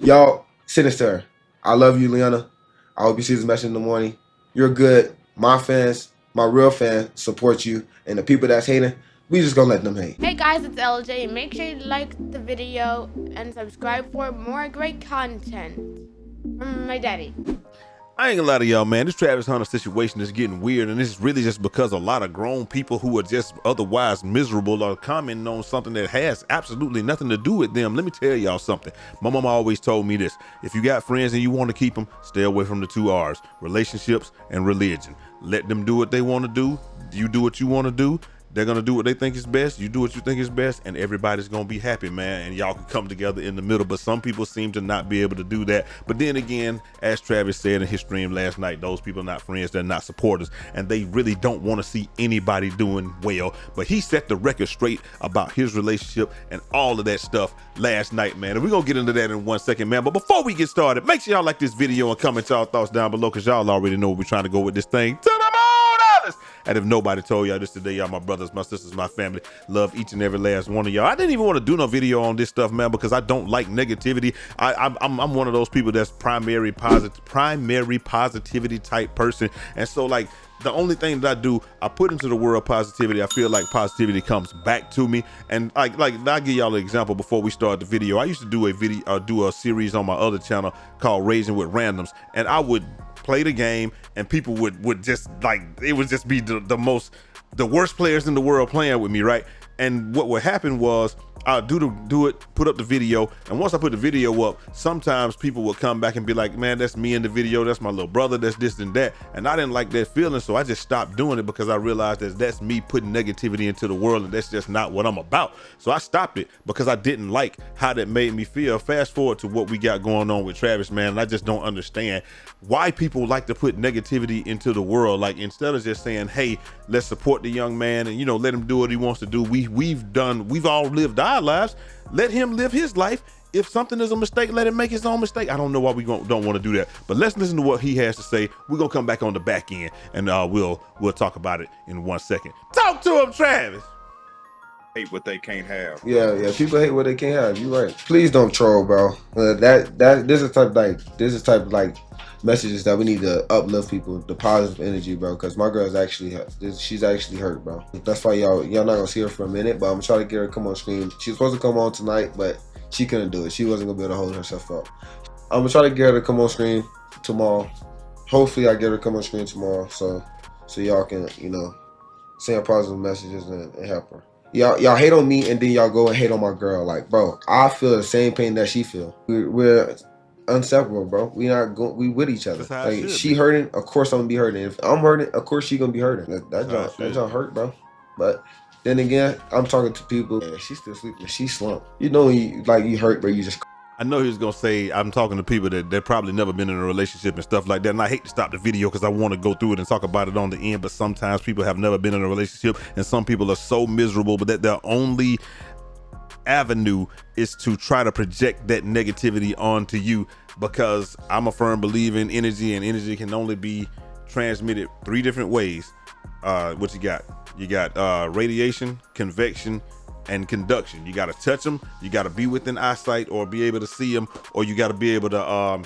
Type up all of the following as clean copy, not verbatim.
Y'all, Sinister, I love you, Lanna. I hope you see this message in the morning. You're good. My fans, my real fans, support you. And the people that's hating, we just gonna let them hate. Hey guys, it's LJ. Make sure you like the video and subscribe for more great content from my daddy. I ain't gonna lie to y'all, man. This Travis Hunter situation is getting weird, and this is really just because a lot of grown people who are just otherwise miserable are commenting on something that has absolutely nothing to do with them. Let me tell y'all something. My mama always told me this: if you got friends and you want to keep them, stay away from the two R's: relationships and religion. Let them do what they want to do. You do what you want to do. They're gonna do what they think is best. You do what you think is best, and everybody's gonna be happy, man. And y'all can come together in the middle. But some people seem to not be able to do that. But then again, as Travis said in his stream last night, those people are not friends, they're not supporters, and they really don't want to see anybody doing well. But he set the record straight about his relationship and all of that stuff last night, man. And we're gonna get into that in 1 second, man. But before we get started, make sure y'all like this video and comment y'all thoughts down below, because y'all already know where we're trying to go with this thing. To the moon! And if nobody told y'all this today, y'all my brothers, my sisters, my family, love each and every last one of y'all. I didn't even want to do no video on this stuff, man, because I don't like negativity. I'm one of those people that's primary positivity type person, and so like the only thing that I do, I put into the world positivity. I feel like positivity comes back to me. And like I'll give y'all an example before we start the video. I used to do a series on my other channel called Raising with Randoms, and I would play the game and people would just like, it would just be the worst players in the world playing with me, right? And what would happen was I'll do it, put up the video, and once I put the video up, sometimes people would come back and be like, man, that's me in the video, that's my little brother, that's this and that. And I didn't like that feeling, so I just stopped doing it, because I realized that that's me putting negativity into the world, and that's just not what I'm about. So I stopped it because I didn't like how that made me feel. Fast forward to what we got going on with Travis, man, and I just don't understand why people like to put negativity into the world. Like, instead of just saying, hey, let's support the young man and, you know, let him do what he wants to do. We've all lived our lives. Let him live his life. If something is a mistake, let him make his own mistake. I don't know why we don't want to do that, but let's listen to what he has to say. We're gonna come back on the back end, and we'll talk about it in 1 second. Talk to him, Travis. Hate what they can't have. Yeah, people hate what they can't have. You right. Please don't troll, bro. This is type of like messages that we need to uplift people, the positive energy, bro. Because my girl's she's actually hurt, bro. That's why y'all not gonna see her for a minute, but I'm gonna try to get her to come on screen. She was supposed to come on tonight, but she couldn't do it. She wasn't gonna be able to hold herself up. I'm gonna try to get her to come on screen tomorrow. Hopefully, I get her to come on screen tomorrow, so y'all can, you know, send positive messages and help her. Y'all hate on me, and then y'all go and hate on my girl. Like, bro, I feel the same pain that she feel. We're inseparable, bro. We with each other. Like, she hurting, of course I'm gonna be hurting. If I'm hurting, of course she gonna be hurting. That don't hurt, bro. But then again, I'm talking to people, and she's still sleeping. She slumped. You know, you hurt, but you just. I know he was gonna say, I'm talking to people that they've probably never been in a relationship and stuff like that. And I hate to stop the video because I want to go through it and talk about it on the end. But sometimes people have never been in a relationship, and some people are so miserable, but that their only avenue is to try to project that negativity onto you. Because I'm a firm believer in energy, and energy can only be transmitted 3 different ways. What you got? You got radiation, convection, and conduction. You got to touch them, you got to be within eyesight or be able to see them, or you got to be able to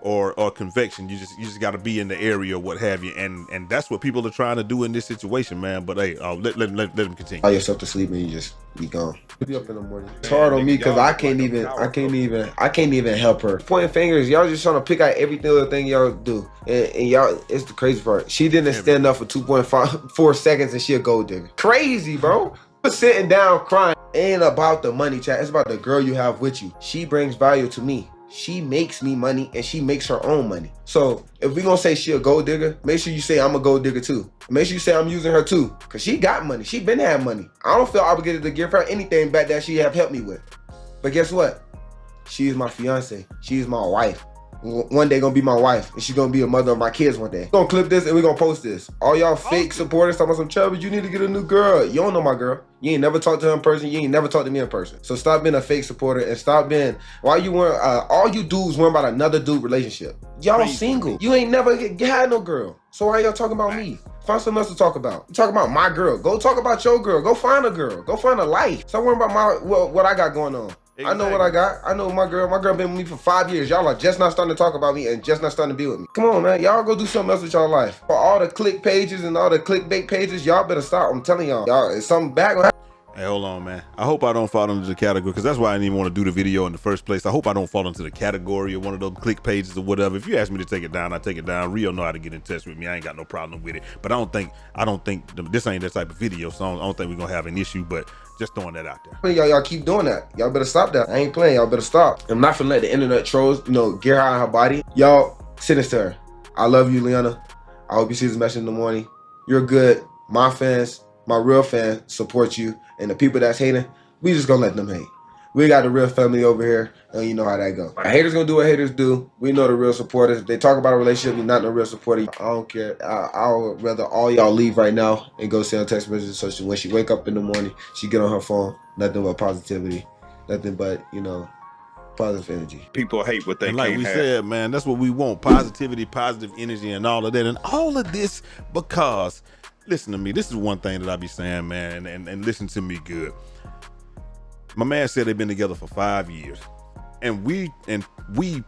or convection. You just got to be in the area or what have you, and that's what people are trying to do in this situation, man. But hey, let them continue. Allow yourself to sleep and you just be gone. Be up in the morning. It's hard on me because I can't even help her. Pointing fingers, y'all just trying to pick out every little thing y'all do, and y'all, it's the crazy part. She didn't stand up for 2.4 seconds and she a gold digger. Crazy, bro. Sitting down crying ain't about the money, chat. It's about the girl you have with you. She brings value to me. She makes me money, and she makes her own money. So if we gonna say she a gold digger, make sure you say I'm a gold digger too. Make sure you say I'm using her too, because she got money. She been had money. I don't feel obligated to give her anything back that she have helped me with. But guess what? She is my fiance. She is my wife. One day gonna be my wife, and she's gonna be a mother of my kids one day. We're gonna clip this and we're gonna post this. All y'all fake supporters talking about some Chubby, you need to get a new girl. You don't know my girl. You ain't never talked to her in person. You ain't never talked to me in person. So stop being a fake supporter and stop being, why you weren't, all you dudes worrying about another dude relationship. Y'all single. You ain't never had no girl. So why y'all talking about me? Find something else to talk about. You talk about my girl. Go talk about your girl. Go find a girl. Go find a life. Stop worrying about what I got going on. I know what I got. I know my girl been with me for 5 years. Y'all are just not starting to talk about me and just not starting to be with me. Come on, man. Y'all go do something else with y'all life. For all the click pages and all the clickbait pages, y'all better stop. I'm telling y'all. Y'all, it's something bad. Hey, hold on, man. I hope I don't fall into the category, because that's why I didn't even want to do the video in the first place. I hope I don't fall into the category of one of those click pages or whatever. If you ask me to take it down, I take it down. Rio know how to get in touch with me. I ain't got no problem with it. But I don't think this ain't that type of video, so I don't think we're gonna have an issue. But just throwing that out there. Y'all keep doing that. Y'all better stop that. I ain't playing. Y'all better stop. I'm not finna let the internet trolls, get her out of her body. Y'all, send this to her. I love you, Lanna. I hope you see this message in the morning. You're good. My fans, my real fans, support you. And the people that's hating, we just gonna let them hate. We got the real family over here, and you know how that go. Haters gonna do what haters do. We know the real supporters. They talk about a relationship, you're not no real supporter. I don't care. I would rather all y'all leave right now and go send a text message, so when she wake up in the morning, she get on her phone, nothing but positivity, nothing but, positive energy. People hate what they and can't like we have. said, man, that's what we want: positivity, positive energy, and all of that. And all of this because, listen to me, this is one thing that I be saying, man, and listen to me good. My man said they've been together for 5 years. And we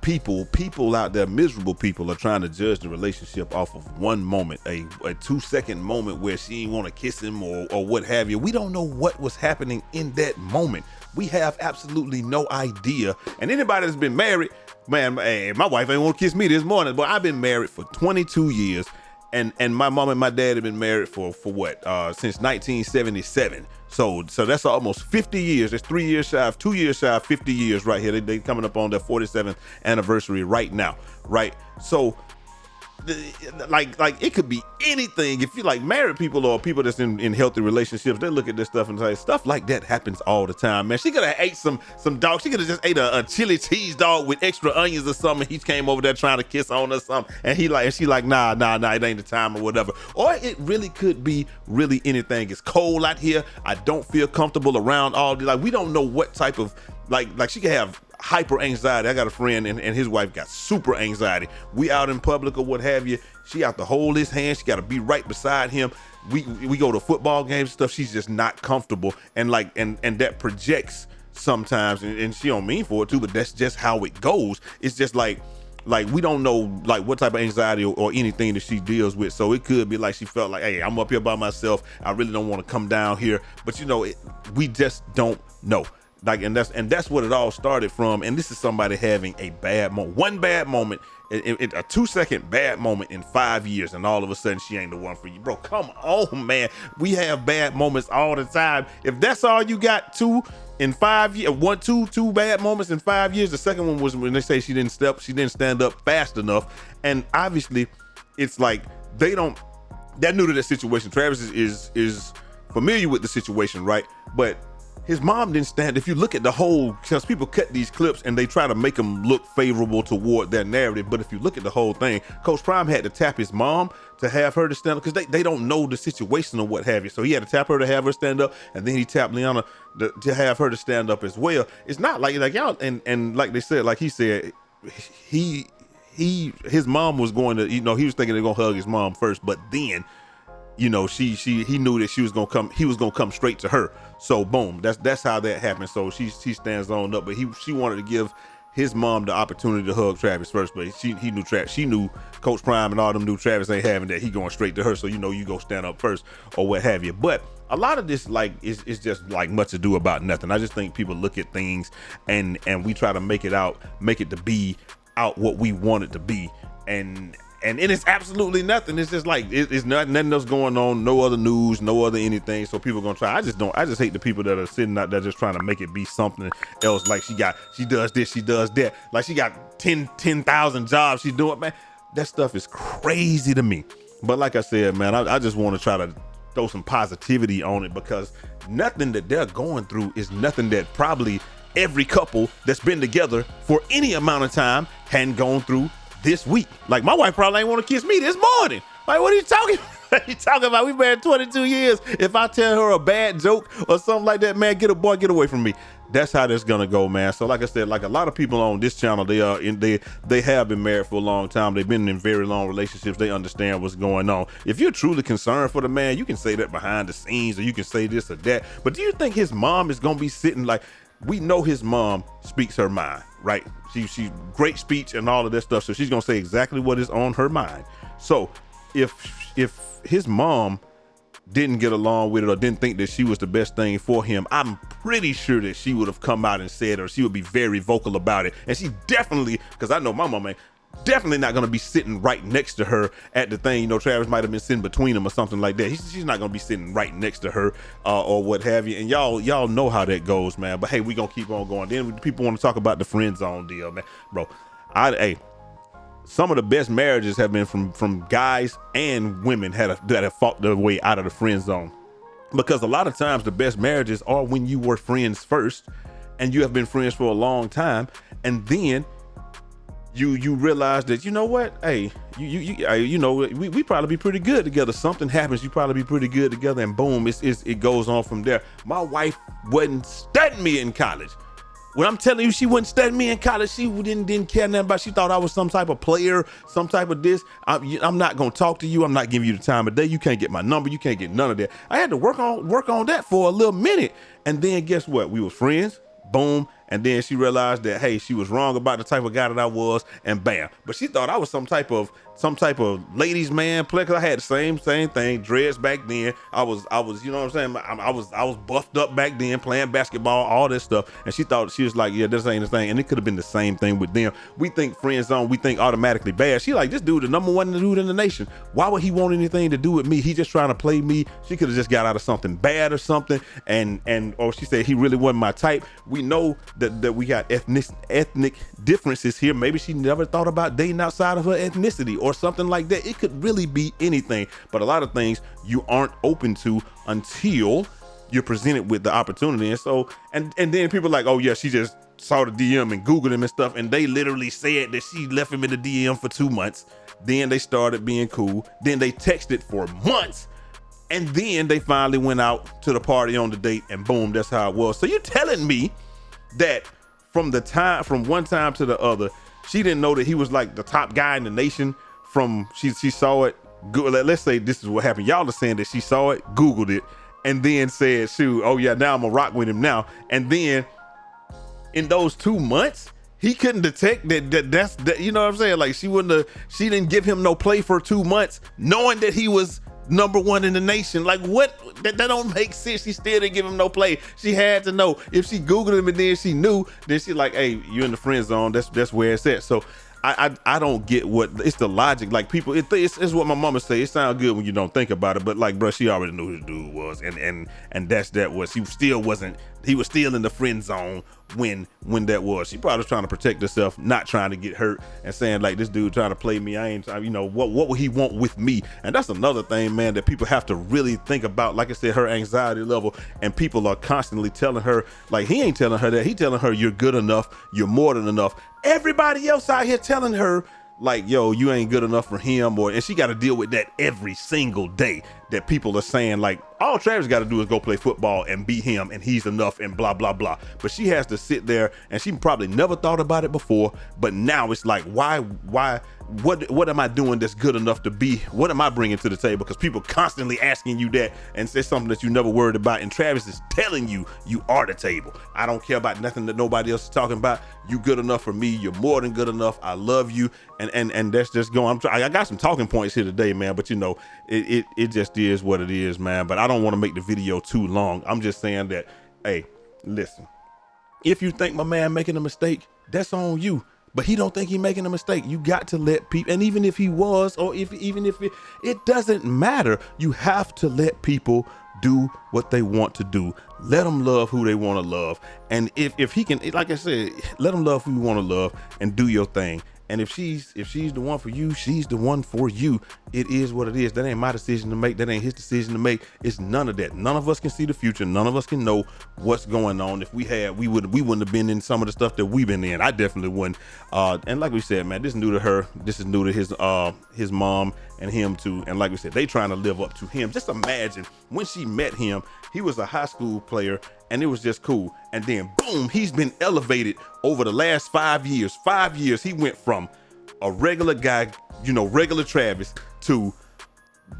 people out there, miserable people, are trying to judge the relationship off of one moment, a 2-second moment where she didn't want to kiss him or what have you. We don't know what was happening in that moment. We have absolutely no idea. And anybody that's been married, man, hey, my wife ain't want to kiss me this morning, but I've been married for 22 years. And my mom and my dad have been married for what? Since 1977. So that's almost 50 years. It's 2 years shy of 50 years right here. They coming up on their 47th anniversary right now, right? So like it could be anything. If you like married people or people that's in healthy relationships, they look at this stuff and say stuff like that happens all the time, man. She could have ate some dog. She could have just ate a chili cheese dog with extra onions or something. He came over there trying to kiss on her or something, and she like nah, it ain't the time or whatever. Or it really could be really anything. It's cold out here. I don't feel comfortable around all the, we don't know what type of like she could have hyper anxiety. I got a friend and his wife got super anxiety. We out in public or what have you. She have to hold his hand. She got to be right beside him. We go to football games and stuff. She's just not comfortable, and that projects sometimes. And she don't mean for it too, but that's just how it goes. It's just like we don't know what type of anxiety or anything that she deals with. So it could be like she felt like, hey, I'm up here by myself. I really don't want to come down here. But we just don't know. And that's what it all started from. And this is somebody having a bad moment, one bad moment, a 2-second bad moment in 5 years, and all of a sudden she ain't the one for you, bro. Come on, man. We have bad moments all the time. If that's all you got, 2 in 5 years, two bad moments in 5 years. The second one was when they say she didn't stand up fast enough, and obviously it's like they're new to that situation. Travis is familiar with the situation, right? But his mom didn't stand. If you look at the whole, because people cut these clips and they try to make them look favorable toward their narrative, but if you look at the whole thing, Coach Prime had to tap his mom to have her to stand up, because they don't know the situation or what have you. So he had to tap her to have her stand up, and then he tapped Liana to have her to stand up as well. It's not like y'all, and like they said, like he said, his mom was going to, he was thinking they're gonna hug his mom first, but then he knew that he was gonna come straight to her. So boom, that's how that happened. So she stands on up, but she wanted to give his mom the opportunity to hug Travis first, but she knew Coach Prime and all them knew Travis ain't having that. He going straight to her, so you go stand up first or what have you. But a lot of this is just much ado about nothing. I just think people look at things and we try to make it to be out what we want it to be, and it's absolutely nothing. It's just it's nothing else going on, no other news, no other anything. So people gonna try. I just hate the people that are sitting out there just trying to make it be something else. Like she does this, she does that. Like she got 10,000 jobs she's doing, man. That stuff is crazy to me. But like I said, man, I just want to try to throw some positivity on it, because nothing that they're going through is nothing that probably every couple that's been together for any amount of time hadn't gone through this week. Like my wife probably ain't want to kiss me this morning. Like, what are you talking about? What are you talking about? We've been 22 years. If I tell her a bad joke or something like that, man, get away from me. That's how this gonna go, man. So like I said, like a lot of people on this channel, they have been married for a long time. They've been in very long relationships. They understand what's going on. If you're truly concerned for the man, you can say that behind the scenes, or you can say this or that. But do you think his mom is gonna be sitting like, we know his mom speaks her mind, right? She's great speech and all of that stuff. So she's gonna say exactly what is on her mind. So if his mom didn't get along with it or didn't think that she was the best thing for him, I'm pretty sure that she would have come out and said, or she would be very vocal about it. And she definitely, because I know my mom ain't definitely not going to be sitting right next to her at the thing. You know, Travis might have been sitting between them or something like that. She's not going to be sitting right next to her or what have you. And y'all know how that goes, man. But hey, we going to keep on going. Then people want to talk about the friend zone deal, man. Bro, some of the best marriages have been from guys and women that have fought their way out of the friend zone. Because a lot of times the best marriages are when you were friends first and you have been friends for a long time, and then you realize that, you know what, hey, you know, we probably be pretty good together. Something happens, you probably be pretty good together, and boom, it goes on from there. My wife wasn't studying me in college. When I'm telling you, she wouldn't study me in college. She didn't care nothing about. She thought I was some type of player, some type of this. I'm not gonna talk to you. I'm not giving you the time of day. You can't get my number. You can't get none of that. I had to work on that for a little minute, and then guess what? We were friends. Boom. And then she realized that, hey, she was wrong about the type of guy that I was, and bam. But she thought I was some type of ladies man player, because I had the same thing, dreads back then. I was, you know what I'm saying? I was buffed up back then, playing basketball, all this stuff. And she thought, she was like, yeah, this ain't the thing. And it could have been the same thing with them. We think friend zone, we think automatically bad. She like, this dude, the number one dude in the nation. Why would he want anything to do with me? He just trying to play me. She could have just got out of something bad or something. Or she said he really wasn't my type. We know that we got ethnic differences here. Maybe she never thought about dating outside of her ethnicity or something like that. It could really be anything, but a lot of things you aren't open to until you're presented with the opportunity. And so, and then people are like, oh yeah, she just saw the DM and Googled him and stuff, and they literally said that she left him in the DM for 2 months. Then they started being cool. Then they texted for months. And then they finally went out to the party on the date, and boom, that's how it was. So you're telling me that from one time to the other, she didn't know that he was like the top guy in the nation. She saw it. Let's say this is what happened. Y'all are saying that she saw it, Googled it, and then said, shoot, oh yeah, now I'm gonna rock with him now. And then in those 2 months, he couldn't detect that's you know what I'm saying? Like she didn't give him no play for 2 months, knowing that he was number one in the nation. Like what? That don't make sense. She still didn't give him no play. She had to know. If she Googled him and then she knew, then she like, hey, you in the friend zone. That's where it's at. So I don't get what it's the logic. Like people, it's what my mama say. It sounds good when you don't think about it, but like, bro, she already knew who the dude was, and that was he still wasn't. He was still in the friend zone when that was. She probably was trying to protect herself, not trying to get hurt, and saying like, this dude trying to play me. I ain't, you know, what would he want with me? And that's another thing, man, that people have to really think about. Like I said, her anxiety level, and people are constantly telling her, like, he ain't telling her that. He telling her you're good enough, you're more than enough. Everybody else out here telling her like, yo, you ain't good enough for him, and she got to deal with that every single day, that people are saying like, all Travis got to do is go play football and beat him and he's enough and blah, blah, blah. But she has to sit there, and she probably never thought about it before, but now it's like, why, what am I doing that's good enough to be? What am I bringing to the table? Because people constantly asking you that, and say something that you never worried about, and Travis is telling you, you are the table. I don't care about nothing that nobody else is talking about. You good enough for me. You're more than good enough. I love you. And that's just going. I got some talking points here today, man, but you know, it just is what it is, man. But I don't want to make the video too long. I'm just saying that, hey, listen, if you think my man making a mistake, that's on you. But he don't think he making a mistake. You got to let people, and even if he was, or even if it doesn't matter. You have to let people do what they want to do. Let them love who they want to love. And if he can, like I said, let them love who you want to love, and do your thing. And if she's the one for you, she's the one for you. It is what it is. That ain't my decision to make. That ain't his decision to make. It's none of that. None of us can see the future. None of us can know what's going on. If we had, we wouldn't have been in some of the stuff that we've been in. I definitely wouldn't. And like we said, man, this is new to her. This is new to his mom and him too. And like we said, they trying to live up to him. Just imagine when she met him, he was a high school player, and it was just cool. And then boom, he's been elevated over the last 5 years. 5 years, he went from a regular guy, you know, regular Travis, to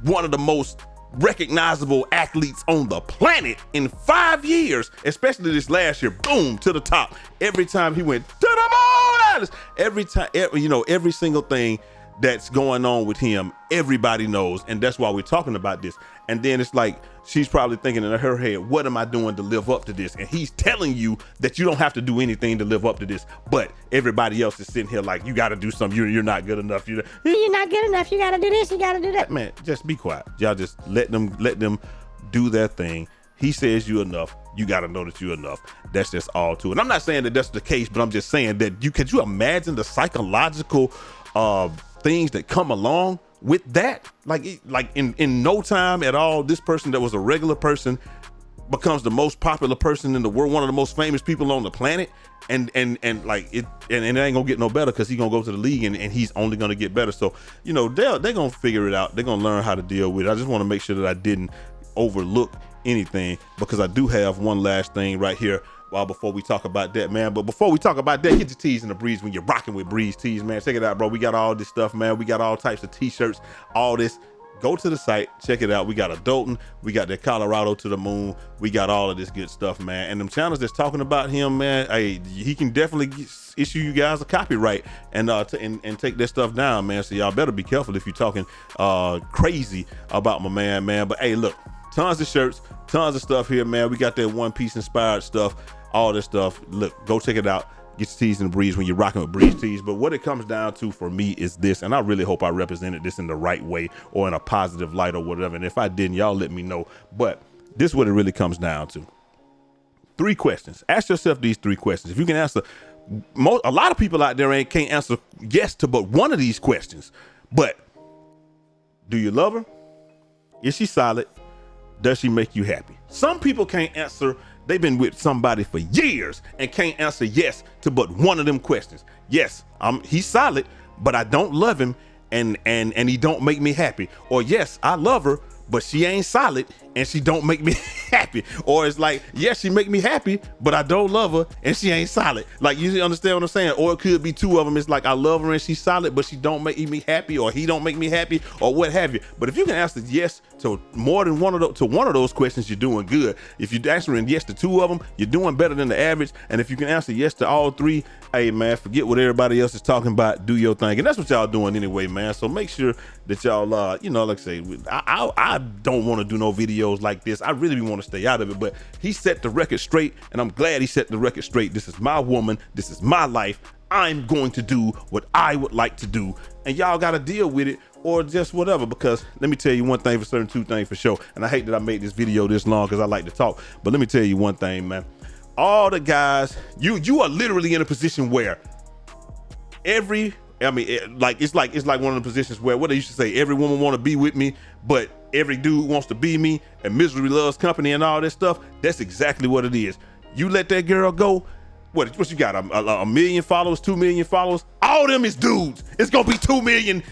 one of the most recognizable athletes on the planet in 5 years, especially this last year. Boom, to the top. Every time he went to the moon, Alice. Every time, every single thing that's going on with him, everybody knows, and that's why we're talking about this. And then it's like she's probably thinking in her head, what am I doing to live up to this? And he's telling you that you don't have to do anything to live up to this, but everybody else is sitting here like, you got to do something. You're not good enough. You're not good enough. You got to do this. You got to do that. Man, just be quiet. Y'all just let them do their thing. He says you enough. You got to know that you're enough. That's just all to it. And I'm not saying that that's the case, but I'm just saying that could you imagine the psychological things that come along with that? Like in no time at all, this person that was a regular person becomes the most popular person in the world, one of the most famous people on the planet, and it ain't gonna get no better because he's gonna go to the league and he's only gonna get better. So they're gonna figure it out. They're gonna learn how to deal with it. I just want to make sure that I didn't overlook anything, because I do have one last thing right here before we talk about that, man. But before we talk about that, get your tees in the Breeze when you're rocking with Breeze Tees, man. Check it out, bro. We got all this stuff, man. We got all types of t-shirts, all this. Go to the site, check it out. We got Adulting, we got that Colorado to the Moon, we got all of this good stuff, man. And them channels that's talking about him, man, hey, he can definitely issue you guys a copyright and take that stuff down, man. So y'all better be careful if you're talking crazy about my man. But hey, look, tons of shirts, tons of stuff here, man. We got that One Piece inspired stuff, all this stuff. Look, go check it out. Get your tees in the Breeze when you're rocking with Breeze Tees. But what it comes down to for me is this, and I really hope I represented this in the right way or in a positive light or whatever. And if I didn't, y'all let me know. But this is what it really comes down to. 3 questions. Ask yourself these 3 questions. If you can answer, a lot of people out there can't answer yes to but one of these questions. But do you love her? Is she solid? Does she make you happy? Some people can't answer. They've been with somebody for years and can't answer yes to but one of them questions. Yes, he's solid, but I don't love him and he don't make me happy. Or yes, I love her, but she ain't solid and she don't make me happy. Or it's like, yes, she make me happy, but I don't love her and she ain't solid. Like, you understand what I'm saying? Or it could be 2 of them. It's like, I love her and she's solid, but she don't make me happy, or he don't make me happy, or what have you. But if you can answer yes to more than one of those questions, you're doing good. If you're answering yes to 2 of them, you're doing better than the average. And if you can answer yes to all 3, hey man, forget what everybody else is talking about. Do your thing. And that's what y'all doing anyway, man. So make sure that y'all, like I say, I don't want to do no videos like this. I really want to stay out of it, but he set the record straight, and I'm glad he set the record straight. This is my woman. This is my life. I'm going to do what I would like to do, and y'all got to deal with it or just whatever. Because let me tell you one thing for certain, 2 things for sure. And I hate that I made this video this long because I like to talk, but let me tell you one thing, man. All the guys, you are literally in a position where it's like one of the positions where, what they used to say, every woman want to be with me, but every dude wants to be me, and misery loves company and all this stuff. That's exactly what it is. You let that girl go, what you got, a million followers, 2 million followers, all them is dudes. It's gonna be 2 million,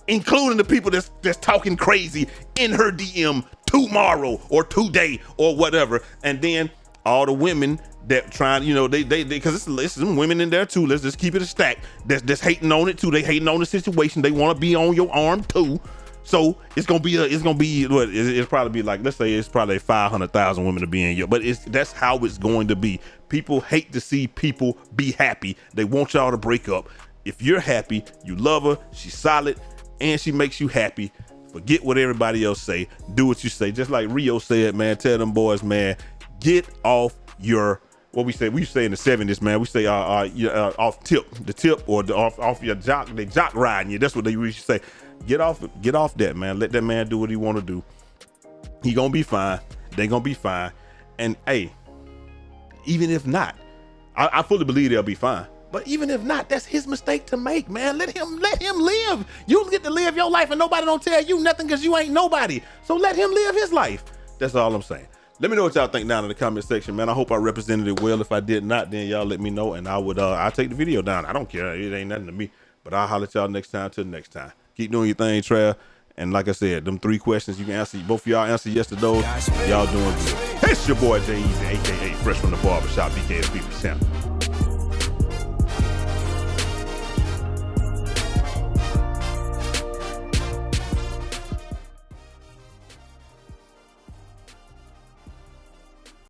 including the people that's talking crazy in her DM tomorrow or today or whatever. And then all the women that trying, they because it's some women in there too. Let's just keep it a stack. That's hating on it too. They hating on the situation. They want to be on your arm too. So it's probably be like, let's say it's probably 500,000 women to be in your, but that's how it's going to be. People hate to see people be happy. They want y'all to break up. If you're happy, you love her, she's solid, and she makes you happy, forget what everybody else say. Do what you say. Just like Rio said, man, tell them boys, man, get off your, what we say in the 70s, man, we say off the tip or off your jock, they jock riding you. That's what they used to say. Get off that, man. Let that man do what he want to do. He gonna be fine. They gonna be fine. And hey, even if not, I fully believe they'll be fine. But even if not, that's his mistake to make, man. Let him live. You get to live your life and nobody don't tell you nothing because you ain't nobody. So let him live his life. That's all I'm saying. Let me know what y'all think down in the comment section, man. I hope I represented it well. If I did not, then y'all let me know, and I'll take the video down. I don't care. It ain't nothing to me. But I'll holler at y'all next time. Till next time. Keep doing your thing, Trav. And like I said, them 3 questions you can answer. Both of y'all answer yes to those. Y'all doing good. It's your boy Jay Easy, aka Fresh from the Barbershop, BK the People's Champ.